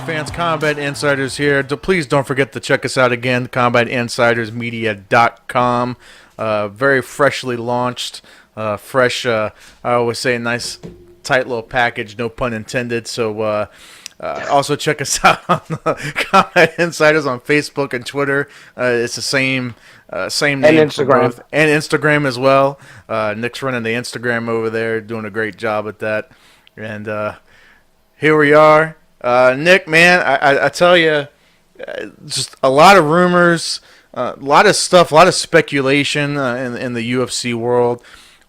fans, Combat Insiders here. Please don't forget to check us out again, combatinsidersmedia.com. Very freshly launched, fresh, I always say a nice, tight little package, no pun intended. So also check us out on Combat Insiders on Facebook and Twitter. It's the same name. And Instagram. And Instagram as well. Nick's running the Instagram over there, doing a great job at that. And here we are. Nick, man, I tell you, just a lot of rumors, a lot of stuff, a lot of speculation in the UFC world.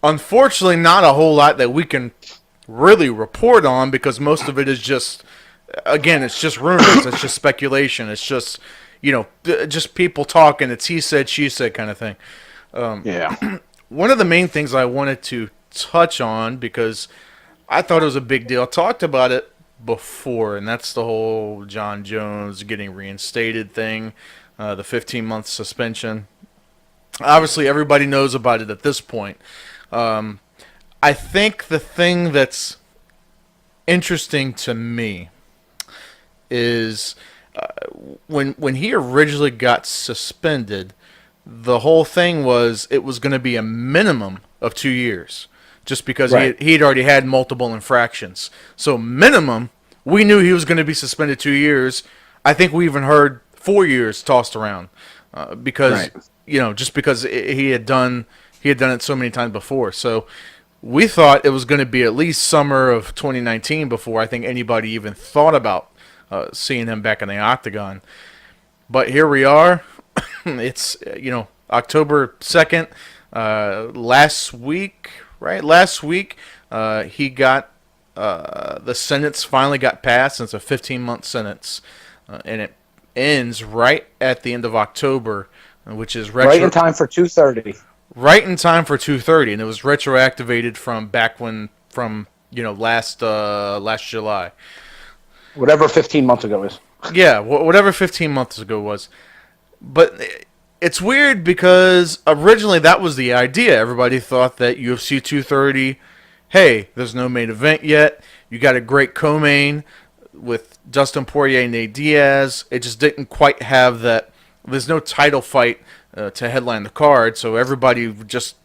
Unfortunately, not a whole lot that we can really report on because most of it is just, again, it's just rumors. It's just speculation. It's just, just people talking. It's he said, she said kind of thing. Yeah. One of the main things I wanted to touch on, because I thought it was a big deal, I talked about it before, and that's the whole Jon Jones getting reinstated thing, the 15-month suspension. Obviously, everybody knows about it at this point. I think the thing that's interesting to me is when he originally got suspended, the whole thing was it was going to be a minimum of 2 years. Just because he'd already had multiple infractions. So minimum, we knew he was going to be suspended 2 years. I think we even heard 4 years tossed around because just because he had done it so many times before. So we thought it was going to be at least summer of 2019 before I think anybody even thought about seeing him back in the octagon. But here we are. It's October 2nd, last week. Right, last week he got the sentence finally got passed. It's a 15-month sentence, and it ends right at the end of October, which is right in time for 2:30. Right in time for 2:30, and it was retroactivated from last July. Whatever 15 months ago is. Yeah, whatever 15 months ago was, but. It's weird because originally that was the idea. Everybody thought that UFC 230, hey, there's no main event yet. You got a great co-main with Dustin Poirier and Nate Diaz. It just didn't quite have that. There's no title fight to headline the card, so everybody just,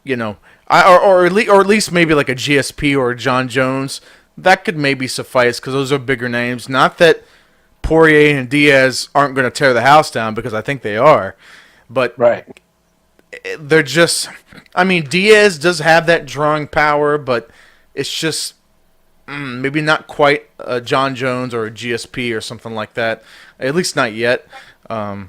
or at least maybe like a GSP or a Jon Jones. That could maybe suffice because those are bigger names. Not that Poirier and Diaz aren't going to tear the house down, because I think they are. But they're just... I mean, Diaz does have that drawing power, but it's just maybe not quite a Jon Jones or a GSP or something like that. At least not yet. But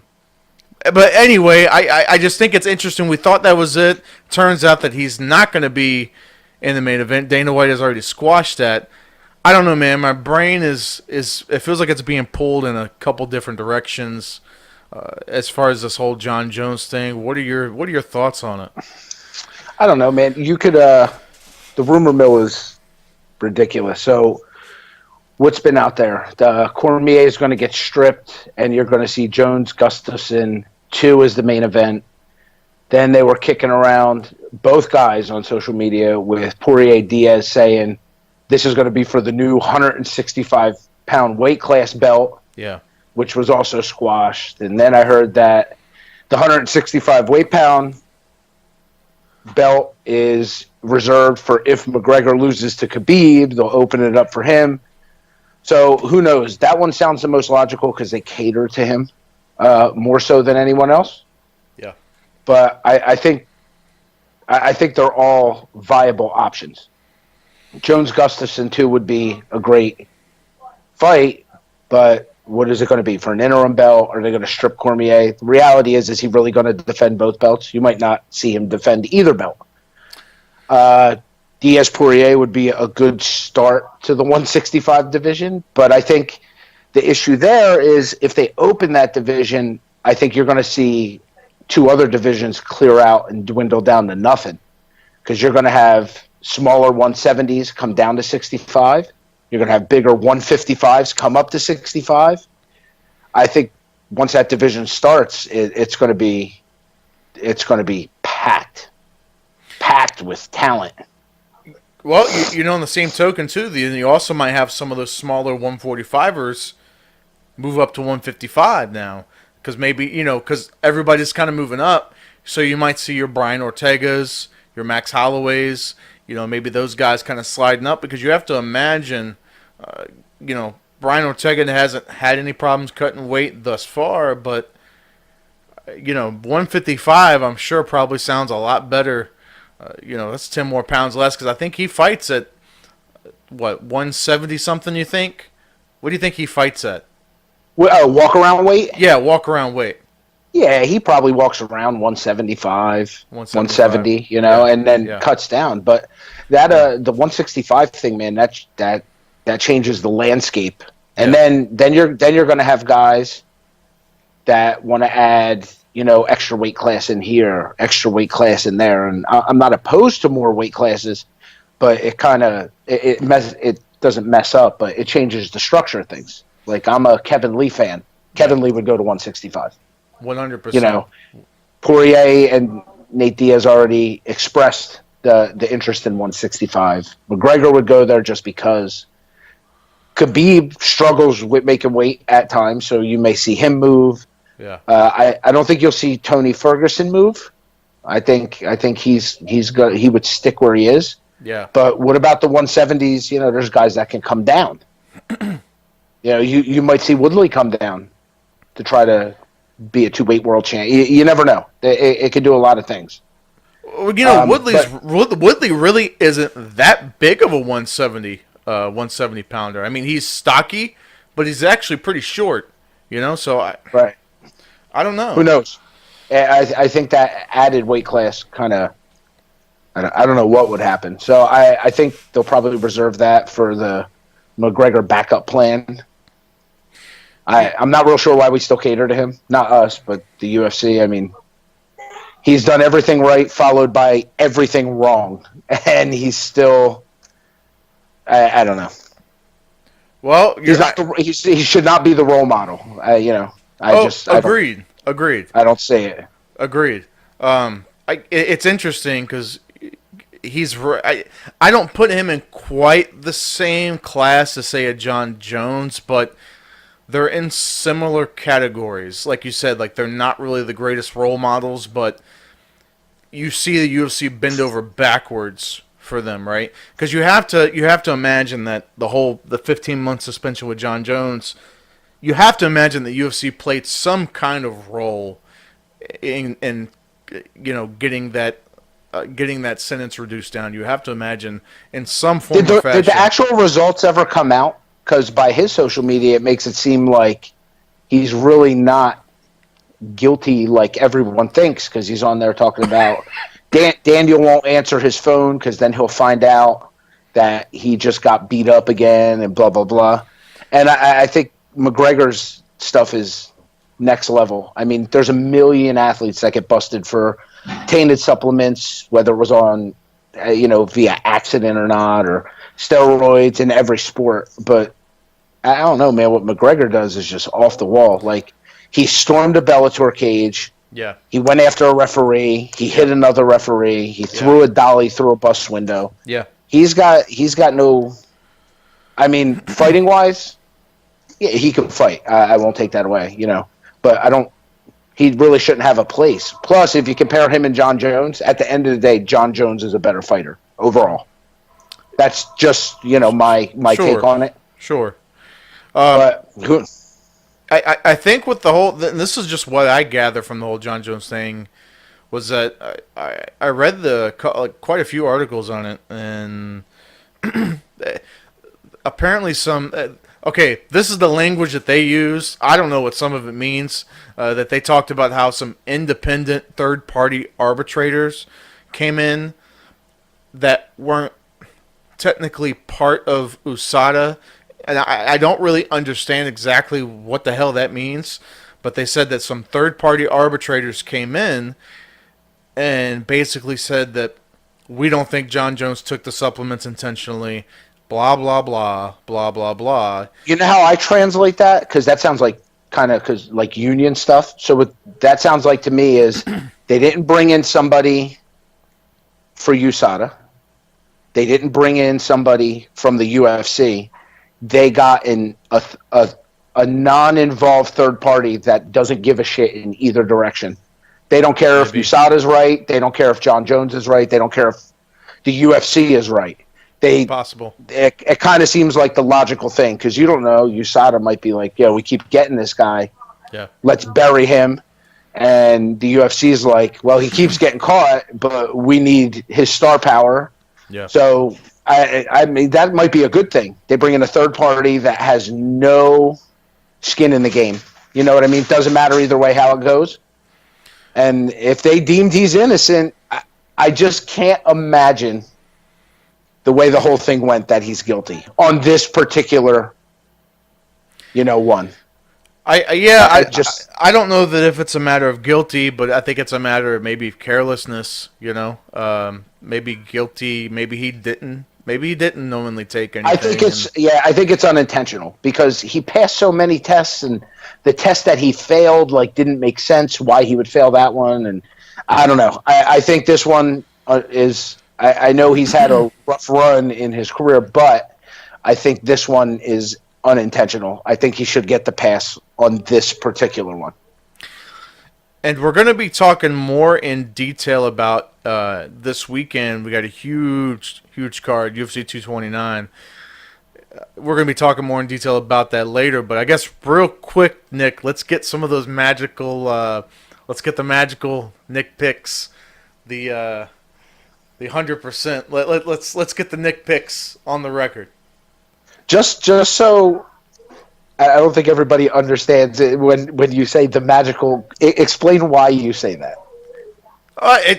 anyway, I just think it's interesting. We thought that was it. Turns out that he's not going to be in the main event. Dana White has already squashed that. I don't know, man. My brain is it feels like it's being pulled in a couple different directions as far as this whole Jon Jones thing. What are your thoughts on it? I don't know, man. You could the rumor mill is ridiculous. So what's been out there? The Cormier is going to get stripped, and you're going to see Jones Gustafsson 2 as the main event. Then they were kicking around both guys on social media with Poirier Diaz saying, this is going to be for the new 165-pound weight class belt, which was also squashed. And then I heard that the 165 weight-pound belt is reserved for if McGregor loses to Khabib, they'll open it up for him. So who knows? That one sounds the most logical because they cater to him more so than anyone else. Yeah. But I think they're all viable options. Jones Gustafsson 2 would be a great fight, but what is it going to be? For an interim belt? Are they going to strip Cormier? The reality is he really going to defend both belts? You might not see him defend either belt. Diaz Poirier would be a good start to the 165 division, but I think the issue there is if they open that division, I think you're going to see 2 other divisions clear out and dwindle down to nothing, because you're going to have smaller 170s come down to 65. You're going to have bigger 155s come up to 65. I think once that division starts, it's going to be packed with talent. Well, on the same token too, you also might have some of those smaller 145ers move up to 155 now, because maybe because everybody's kind of moving up, so you might see your Brian Ortegas, your Max Holloways, maybe those guys kind of sliding up, because you have to imagine, Brian Ortega hasn't had any problems cutting weight thus far, but 155 I'm sure probably sounds a lot better. That's 10 more pounds less, because I think he fights at what, 170 something. You think? What do you think he fights at? Walk around weight? Yeah, walk around weight. Yeah, he probably walks around 175, 170, and then cuts down. But that the 165 thing, man, that changes the landscape. And then you're going to have guys that want to add, extra weight class in here, extra weight class in there. And I'm not opposed to more weight classes, but it kind of it doesn't mess up, but it changes the structure of things. Like, I'm a Kevin Lee fan. Kevin Lee would go to 165. 100%. Poirier and Nate Diaz already expressed the interest in 165. McGregor would go there just because. Khabib struggles with making weight at times, so you may see him move. Yeah. I don't think you'll see Tony Ferguson move. I think he would stick where he is. Yeah. But what about the 170s? There's guys that can come down. You might see Woodley come down to try to be a 2-weight world champ. You never know. It could do a lot of things. Woodley really isn't that big of a 170 pounder. I mean, he's stocky, but he's actually pretty short. So I don't know. Who knows? I think that added weight class kind of. I don't know what would happen. So I think they'll probably reserve that for the McGregor backup plan. I'm not real sure why we still cater to him. Not us, but the UFC. I mean, he's done everything right, followed by everything wrong, and he's still. I don't know. Well, he should not be the role model. Agreed. I don't say it. Agreed. It's interesting because I don't put him in quite the same class as, say, a Jon Jones, but they're in similar categories. Like you said, like, they're not really the greatest role models, but you see the UFC bend over backwards for them, right? Because you have to imagine that the 15-month suspension with Jon Jones, you have to imagine that UFC played some kind of role in getting that sentence reduced down. You have to imagine in some form or fashion. Did the actual results ever come out? Because by his social media, it makes it seem like he's really not guilty like everyone thinks, because he's on there talking about Daniel won't answer his phone because then he'll find out that he just got beat up again and blah, blah, blah. And I think McGregor's stuff is next level. I mean, there's a million athletes that get busted for tainted supplements, whether it was on, via accident or not, or steroids in every sport. But I don't know, man, what McGregor does is just off the wall. Like, he stormed a Bellator cage. Yeah. He went after a referee. He hit another referee. He threw a dolly through a bus window. Yeah. He's got no. I mean, fighting wise, yeah, he can fight. I won't take that away, But I don't. He really shouldn't have a place. Plus, if you compare him and Jon Jones, at the end of the day, Jon Jones is a better fighter overall. That's just my take on it. Sure. But I think with the whole, this is just what I gather from the whole Jon Jones thing, was that I read quite a few articles on it, and apparently okay, this is the language that they use. I don't know what some of it means. That they talked about how some independent third-party arbitrators came in that weren't technically part of USADA. And I don't really understand exactly what the hell that means, but they said that some third-party arbitrators came in and basically said that we don't think Jon Jones took the supplements intentionally, blah, blah, blah, blah, blah, blah. You know how I translate that? Because that sounds like like union stuff. So what that sounds like to me is they didn't bring in somebody for USADA. They didn't bring in somebody from the UFC. They got in a non-involved third party that doesn't give a shit in either direction. They don't care if USADA's right. They don't care if Jon Jones is right. They don't care if the UFC is right. Possible. It kind of seems like the logical thing because you don't know. USADA might be like, we keep getting this guy. Yeah. Let's bury him. And the UFC is like, well, he keeps getting caught, but we need his star power. Yeah. So, I mean, that might be a good thing. They bring in a third party that has no skin in the game. You know what I mean? It doesn't matter either way how it goes. And if they deemed he's innocent, I just can't imagine the way the whole thing went that he's guilty on this particular, one. I don't know that if it's a matter of guilty, but I think it's a matter of maybe carelessness. Maybe guilty. Maybe he didn't knowingly take anything. I think it's unintentional because he passed so many tests, and the test that he failed didn't make sense why he would fail that one, and I don't know. I think this one is. I know he's had a rough run in his career, but I think this one is unintentional. I think he should get the pass on this particular one. And we're going to be talking more in detail about this weekend. We got a huge card, UFC 229. We're going to be talking more in detail about that later. But I guess real quick, Nick, let's get some of those magical. Let's get the magical Nick picks. The 100%. Let's get the Nick picks on the record. Just so I don't think everybody understands it when you say the magical. Explain why you say that. I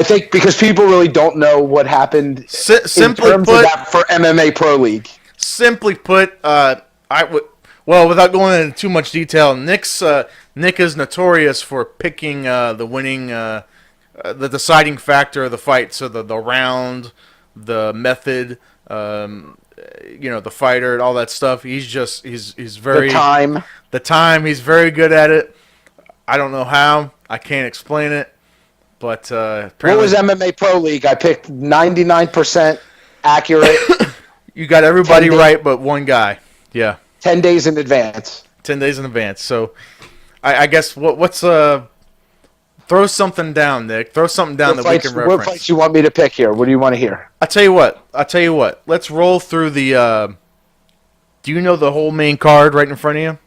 think because people really don't know what happened in terms of that for MMA Pro League. Simply put, without going into too much detail, Nick is notorious for picking the winning, the deciding factor of the fight. So the round, the method, the fighter, all that stuff. He's very the time. He's very good at it. I don't know how. I can't explain it. But apparently, what was MMA Pro League? I picked 99% accurate. You got everybody right, but one guy. Yeah. 10 days in advance. 10 days in advance. So, I guess what's throw something down, Nick. Throw something down that we can reference. What fights you want me to pick here? What do you want to hear? I'll tell you what. Let's roll through the. Do you know the whole main card right in front of you?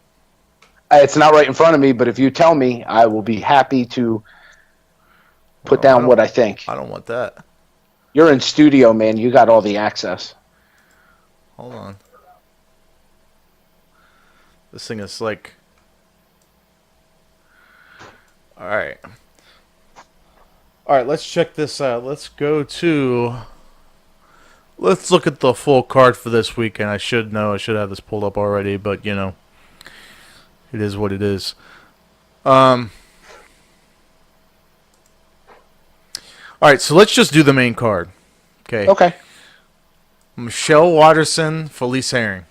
It's not right in front of me, but if you tell me, I will be happy to put down what I think. I don't want that. You're in studio, man. You got all the access. Hold on. This thing is like. All right. Let's check this out. Let's look at the full card for this weekend. I should have this pulled up already, but it is what it is. All right, so let's just do the main card. Okay. Michelle Waterson, Felice Herring.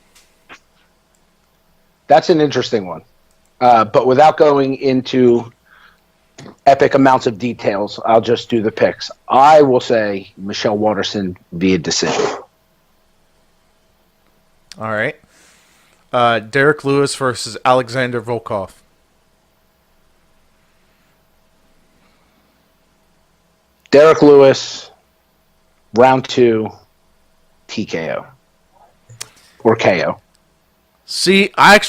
That's an interesting one. But without going into epic amounts of details, I'll just do the picks. I will say Michelle Waterson via decision. All right. Derek Lewis versus Alexander Volkov. Derek Lewis, round 2, TKO. Or KO. See, I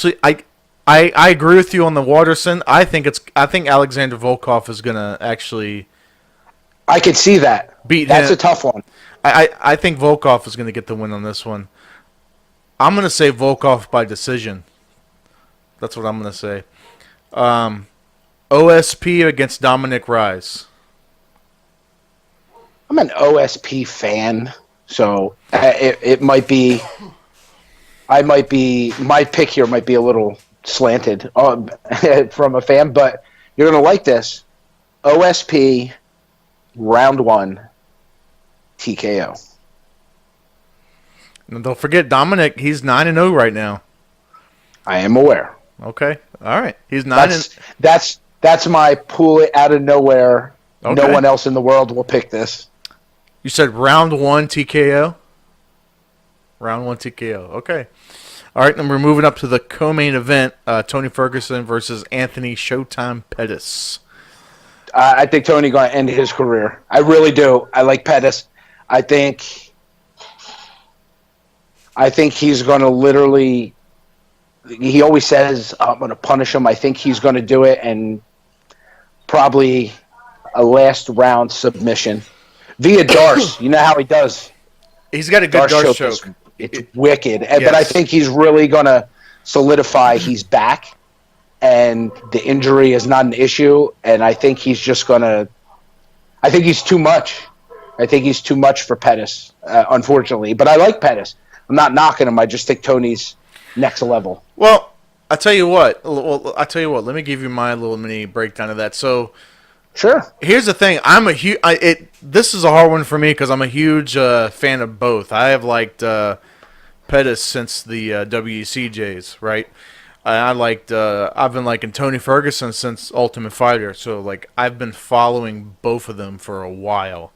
agree with you on the Waterson. I think Alexander Volkov is gonna actually. I could see that. That's him. A tough one. I think Volkov is gonna get the win on this one. I'm gonna say Volkov by decision. That's what I'm gonna say. OSP against Dominic Reyes. I'm an OSP fan, so it might be. My pick here might be a little slanted from a fan, but you're going to like this. OSP, round 1, TKO. And don't forget, Dominic, he's 9-0 right now. I am aware. Okay. All right. He's 9. That's my pull it out of nowhere. Okay. No one else in the world will pick this. You said round one TKO? Round one TKO. Okay. All right, and we're moving up to the co-main event, Tony Ferguson versus Anthony Showtime Pettis. I think Tony going to end his career. I really do. I like Pettis. I think he's going to literally. He always says, "I'm going to punish him." I think he's going to do it, and probably a last round submission via Darce. You know how he does. He's got a good Darce choke. It's wicked, yes. But I think he's really going to solidify. He's back. And the injury is not an issue, and I think he's just gonna. I think he's too much. I think he's too much for Pettis, unfortunately. But I like Pettis. I'm not knocking him. I just think Tony's next level. Well, I tell you what. Let me give you my little mini breakdown of that. So, sure. Here's the thing. This is a hard one for me because I'm a huge fan of both. I have liked Pettis since the WCJs, right? I've been liking Tony Ferguson since Ultimate Fighter, so like I've been following both of them for a while.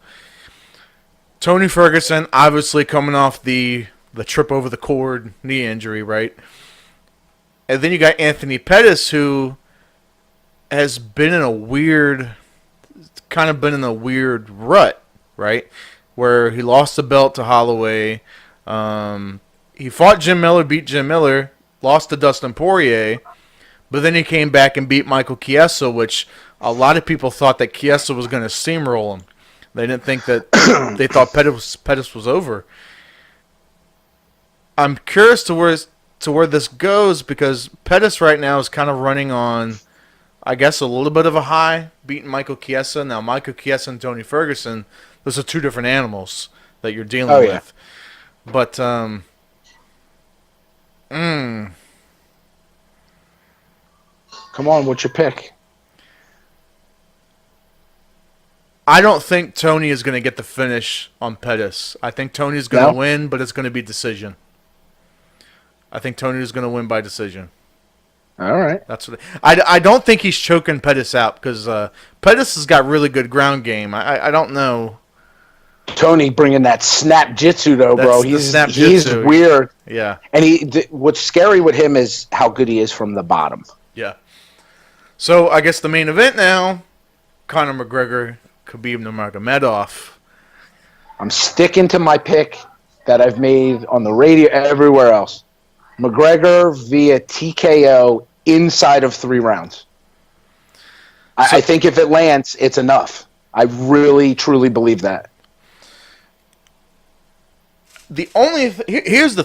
Tony Ferguson, obviously coming off the trip over the cord knee injury, right? And then you got Anthony Pettis, who has been in a weird rut, right? Where he lost the belt to Holloway. He fought Jim Miller, beat Jim Miller. Lost to Dustin Poirier, but then he came back and beat Michael Chiesa, which a lot of people thought that Chiesa was going to steamroll him. They didn't think that they thought Pettis was over. I'm curious to where this goes because Pettis right now is kind of running on, I guess, a little bit of a high, beating Michael Chiesa. Now, Michael Chiesa and Tony Ferguson, those are two different animals that you're dealing with. But come on, what's your pick? I don't think Tony is going to get the finish on Pettis. I think Tony's going to win, but it's going to be decision. I think Tony is going to win by decision. All right. That's what I don't think he's choking Pettis out because Pettis has got really good ground game. I don't know. Tony bringing that snap jitsu though, bro. He's weird. Yeah. And what's scary with him is how good he is from the bottom. Yeah. So I guess the main event now, Conor McGregor, Khabib Nurmagomedov. I'm sticking to my pick that I've made on the radio everywhere else. McGregor via TKO inside of 3 rounds. I think if it lands, it's enough. I really, truly believe that. Here's the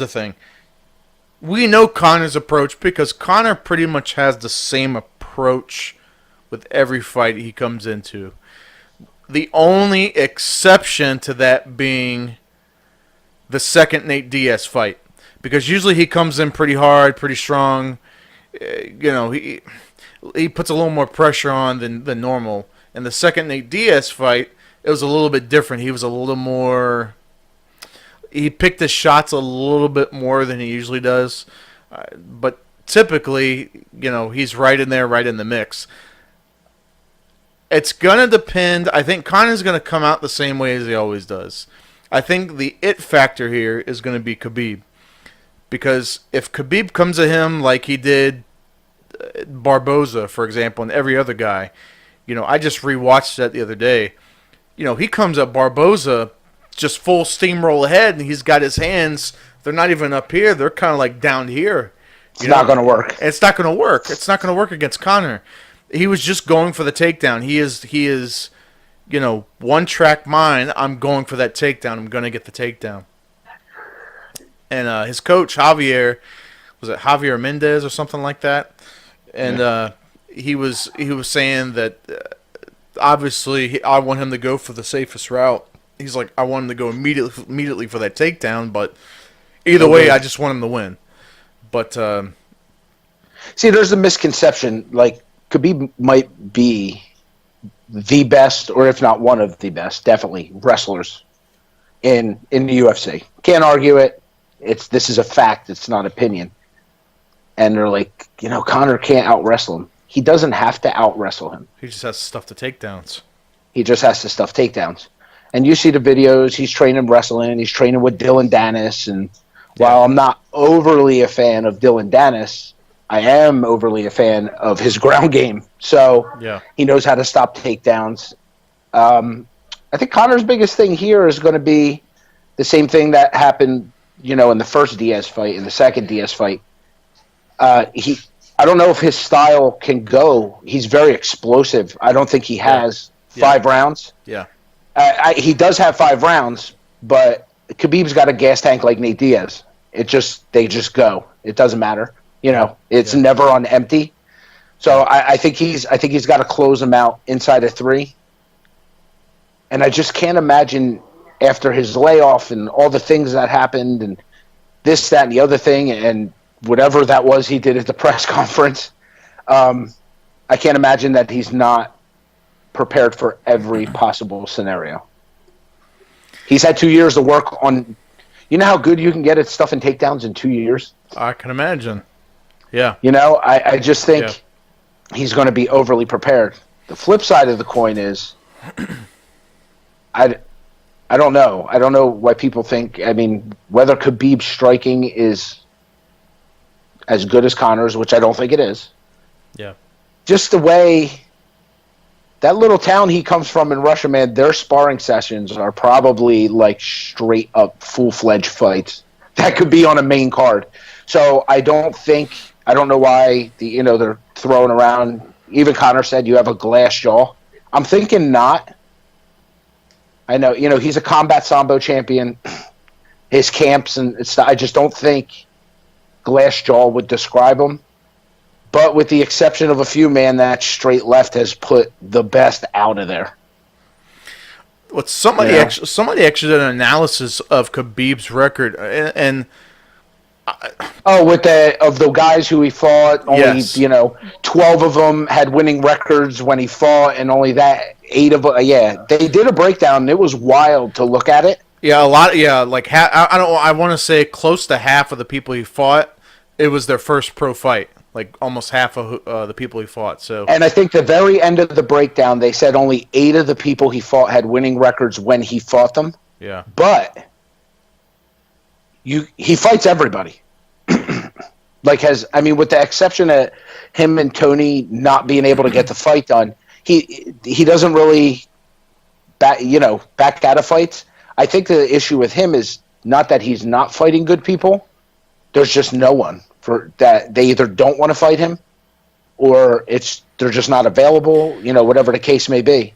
thing. We know Conor's approach because Conor pretty much has the same approach with every fight he comes into. The only exception to that being the second Nate Diaz fight. Because usually he comes in pretty hard, pretty strong. He puts a little more pressure on than normal. And the second Nate Diaz fight, it was a little bit different. He was a little more... He picked his shots a little bit more than he usually does. But typically, he's right in there, right in the mix. It's going to depend. I think Conor's going to come out the same way as he always does. I think the it factor here is going to be Khabib. Because if Khabib comes at him like he did Barboza, for example, and every other guy, I just rewatched that the other day. He comes at Barboza just full steamroll ahead, and he's got his hands. They're not even up here. They're kind of like down here. It's not going to work. It's not going to work. It's not going to work against Conor. He was just going for the takedown. He is, one track mind. I'm going for that takedown. I'm going to get the takedown. And his coach, Javier, was it Javier Mendez or something like that? And he was saying that obviously I want him to go for the safest route. He's like, I want him to go immediately for that takedown, but either way, I just want him to win. But see, there's a misconception. Like Khabib might be the best, or if not one of the best, definitely wrestlers in the UFC. Can't argue it. This is a fact. It's not opinion. And they're like, Conor can't out-wrestle him. He doesn't have to out-wrestle him. He just has to stuff the takedowns. He just has to stuff takedowns. And you see the videos. He's training wrestling. He's training with Dylan Dennis. And while I'm not overly a fan of Dylan Dennis, I am overly a fan of his ground game. So he knows how to stop takedowns. I think Conor's biggest thing here is going to be the same thing that happened, in the first Diaz fight, in the second Diaz fight. I don't know if his style can go. He's very explosive. I don't think he has 5 rounds. Yeah. He does have 5 rounds, but Khabib's got a gas tank like Nate Diaz. They just go. It doesn't matter. It's never on empty. So I think he's got to close him out inside of 3. And I just can't imagine after his layoff and all the things that happened and this, that, and the other thing, and whatever that was he did at the press conference, I can't imagine that he's not prepared for every possible scenario. He's had 2 years to work on. You know how good you can get at stuff and takedowns in 2 years? I can imagine. Yeah. I just think he's going to be overly prepared. The flip side of the coin is, I don't know. I don't know why people think. I mean, whether Khabib's striking is as good as Conor's, which I don't think it is. Yeah. Just the way that little town he comes from in Russia, man, their sparring sessions are probably like straight up full-fledged fights that could be on a main card. So I don't know why they're throwing around. Even Conor said you have a glass jaw. I'm thinking not. I know, he's a combat sambo champion. His camps and stuff, I just don't think glass jaw would describe him. But with the exception of a few, man, that straight left has put the best out of there. Well, somebody actually did an analysis of Khabib's record, and with the guys who he fought, only 12 of them had winning records when he fought, and only that 8 of them. Yeah, they did a breakdown. And it was wild to look at it. Yeah, a lot. Yeah, like I want to say close to half of the people he fought, it was their first pro fight. Like almost half of the people he fought. So, and I think the very end of the breakdown, they said only 8 of the people he fought had winning records when he fought them. Yeah, but he fights everybody. With the exception of him and Tony not being able to get the fight done, he doesn't really back out of fights. I think the issue with him is not that he's not fighting good people. There's just no one for that. They either don't want to fight him, or they're just not available. Whatever the case may be.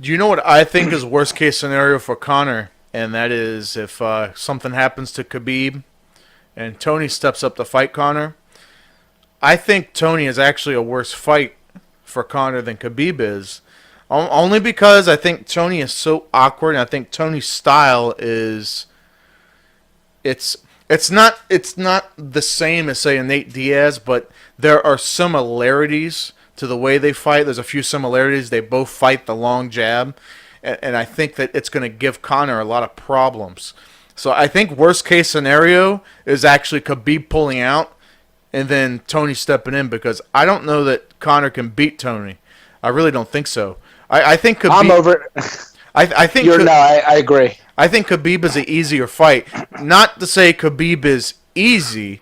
Do you know what I think is worst case scenario for Conor? And that is if something happens to Khabib and Tony steps up to fight Conor. I think Tony is actually a worse fight for Conor than Khabib is. Only because I think Tony is so awkward, and I think Tony's style is it's not the same as, say, a Nate Diaz, but there are similarities to the way they fight. There's a few similarities. They both fight the long jab, and I think that it's going to give Conor a lot of problems. So I think worst case scenario is actually Khabib pulling out and then Tony stepping in, because I don't know that Conor can beat Tony. I really don't think so. I think Khabib. I'm over. I think I agree. I think Khabib is an easier fight. Not to say Khabib is easy,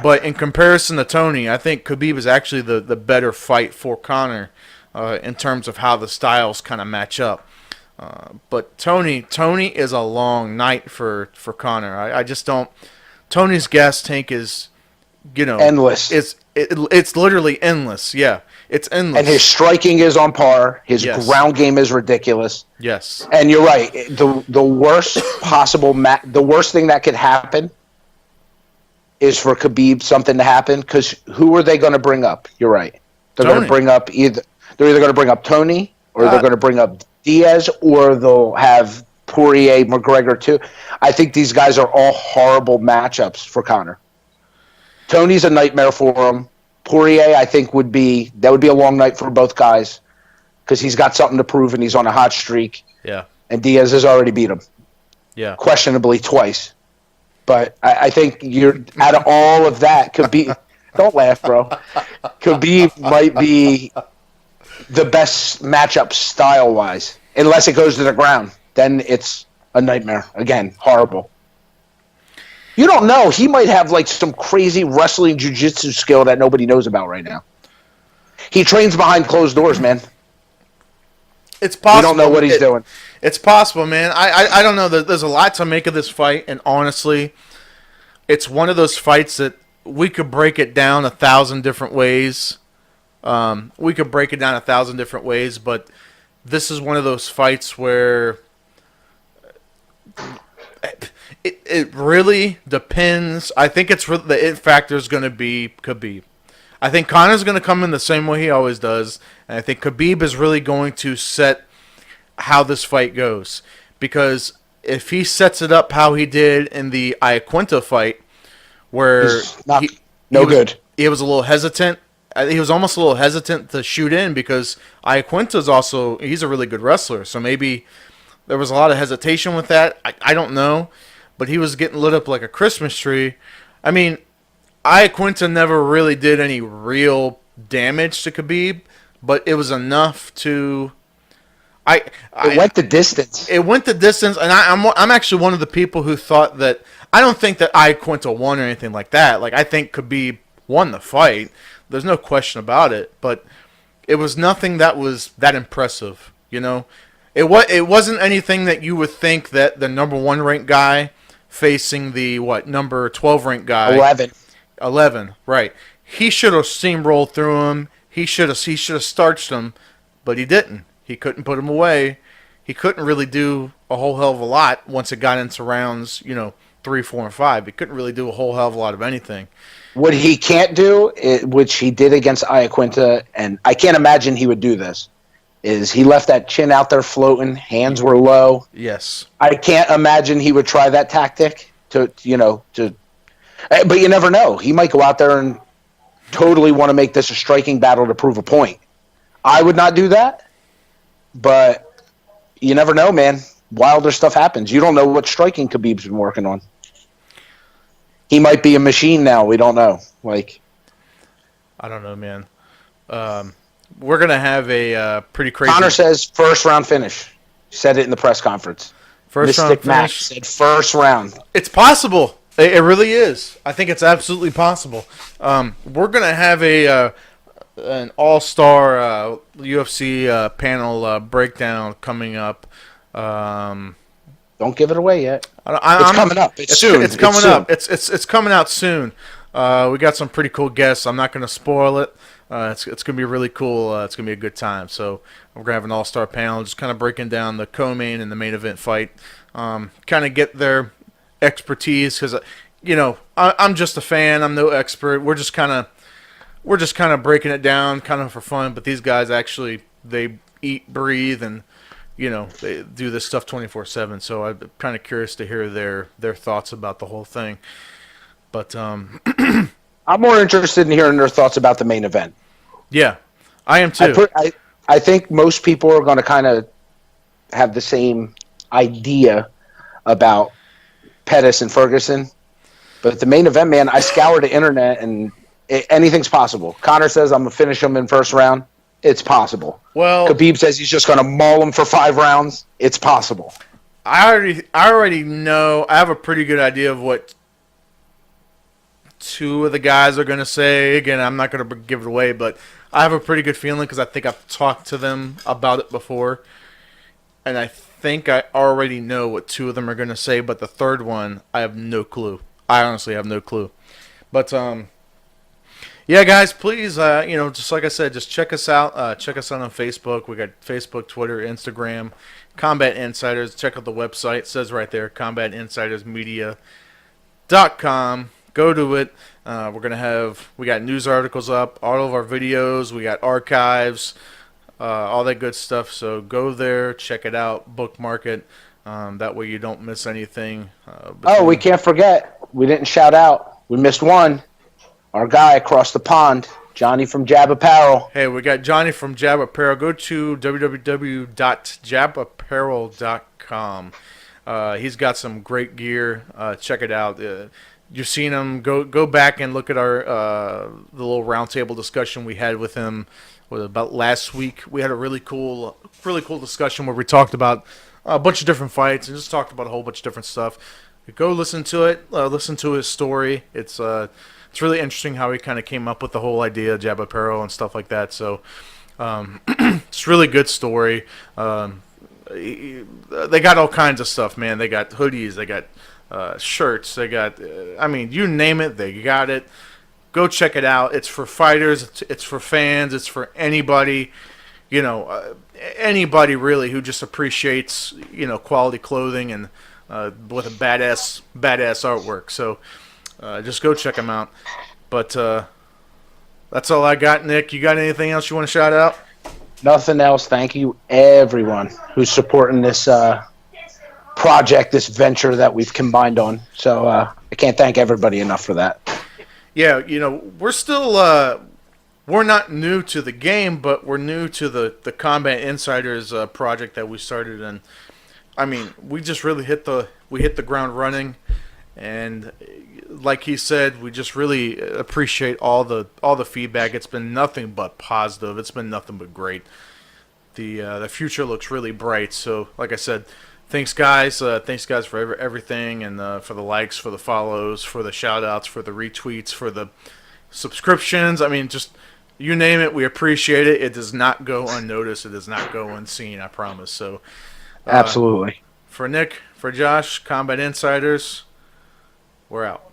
but in comparison to Tony, I think Khabib is actually the better fight for Conor in terms of how the styles kind of match up. But Tony is a long night for Conor. I just don't. Tony's gas tank is, endless. It's literally endless. Yeah, it's endless. And his striking is on par. His ground game is ridiculous. Yes. And you're right. The worst possible the worst thing that could happen is for Khabib something to happen, because who are they going to bring up? You're right. They're going to bring up they're either going to bring up Tony, or they're going to bring up Diaz, or they'll have Poirier, McGregor too. I think these guys are all horrible matchups for Conor. Tony's a nightmare for him. Poirier, I think, would be a long night for both guys, because he's got something to prove and he's on a hot streak. Yeah. And Diaz has already beat him. Yeah. Questionably twice. But I think out of all of that, Khabib, don't laugh, bro. Khabib might be the best matchup style-wise, unless it goes to the ground. then it's a nightmare. Again, horrible. You don't know. He might have like some crazy wrestling jiu-jitsu skill that nobody knows about right now. He trains behind closed doors, man. It's possible. We don't know what he's doing. It's possible, man. I don't know. There's a lot to make of this fight, and honestly, it's one of those fights that we could break it down 1,000 different ways. But this is one of those fights where it really depends. I think the it factor is going to be Khabib. I think Conor's going to come in the same way he always does, and I think Khabib is really going to set how this fight goes. Because if he sets it up how he did in the Iaquinta fight, where good. He was a little hesitant. He was almost a little hesitant to shoot in because Iaquinta's also, he's a really good wrestler. So maybe there was a lot of hesitation with that. I don't know. But he was getting lit up like a Christmas tree. I mean, Iaquinta never really did any real damage to Khabib, but it was enough to... It went the distance. It went the distance, and I'm actually one of the people who thought that... I don't think that Iaquinta won or anything like that. Like, I think Khabib won the fight. There's no question about it, but it was nothing that was that impressive, you know? It wasn't anything that you would think that the number 1 ranked guy facing the, number 12 ranked guy... 11, right. He should have steamrolled through him. He should have starched him, but he didn't. He couldn't put him away. He couldn't really do a whole hell of a lot once it got into rounds, 3, 4, and 5. He couldn't really do a whole hell of a lot of anything. What he can't do, which he did against Iaquinta, and I can't imagine he would do this, is he left that chin out there floating, hands were low. Yes. I can't imagine he would try that tactic but you never know. He might go out there and totally want to make this a striking battle to prove a point. I would not do that, but you never know, man. Wilder stuff happens. You don't know what striking Khabib's been working on. He might be a machine now. We don't know. I don't know, man. We're going to have a pretty crazy... Conor says first round finish. Said it in the press conference. Mystic Mac said first round. It's possible. It really is. I think it's absolutely possible. We're going to have an all-star UFC panel breakdown coming up. Don't give it away yet. It's coming up. It's soon. It's coming up. It's coming out soon. We got some pretty cool guests. I'm not going to spoil it. It's going to be really cool. It's going to be a good time. So we're going to have an all-star panel just kind of breaking down the co-main and the main event fight. Kind of get their expertise because, I'm just a fan. I'm no expert. We're just kind of breaking it down kind of for fun. But these guys actually, they eat, breathe, and they do this stuff 24/7. So I'm kind of curious to hear their thoughts about the whole thing. But I'm more interested in hearing their thoughts about the main event. Yeah, I am too. I think most people are going to kind of have the same idea about Pettis and Ferguson. But the main event, man, I scoured the internet, and anything's possible. Conor says I'm going to finish him in first round. It's possible. Well, Khabib says he's just going to maul him for 5 rounds. It's possible. I already know. I have a pretty good idea of what 2 of the guys are going to say. Again, I'm not going to give it away, but I have a pretty good feeling because I think I've talked to them about it before. And I think I already know what 2 of them are going to say, but the third one, I have no clue. I honestly have no clue. But, yeah, guys, please, just like I said, just check us out. Check us out on Facebook. We got Facebook, Twitter, Instagram, Combat Insiders. Check out the website. It says right there, combatinsidersmedia.com. Go to it. We got news articles up, all of our videos. We got archives, all that good stuff. So go there, check it out, bookmark it. That way you don't miss anything. We can't forget. We didn't shout out. We missed one. Our guy across the pond, Johnny from Jab Apparel. Hey, we got Johnny from Jab Apparel. Go to www.jabapparel.com. He's got some great gear. Check it out. You've seen him. Go back and look at our the little roundtable discussion we had with him about last week. We had a really cool discussion where we talked about a bunch of different fights and just talked about a whole bunch of different stuff. Go listen to it. Listen to his story. It's really interesting how he kind of came up with the whole idea of Jab Apparel and stuff like that. So it's a really good story. They got all kinds of stuff, man. They got hoodies. They got shirts. They got, I mean, you name it, they got it. Go check it out. It's for fighters. It's for fans. It's for anybody. Anybody really who just appreciates quality clothing and with a badass artwork. So just go check them out. But that's all I got, Nick. You got anything else you want to shout out? Nothing else. Thank you, everyone who's supporting this project, this venture that we've combined on. So I can't thank everybody enough for that. Yeah, we're still we're not new to the game, but we're new to the Combat Insiders project that we started. And I mean, we just really hit the ground running. And like he said, we just really appreciate all the feedback. It's been nothing but positive. It's been nothing but great. The future looks really bright. So, like I said, thanks guys. Thanks guys for everything, and for the likes, for the follows, for the shout outs, for the retweets, for the subscriptions. I mean, just you name it, we appreciate it. It does not go unnoticed. It does not go unseen. I promise. So, absolutely. For Nick, for Josh, Combat Insiders. We're out.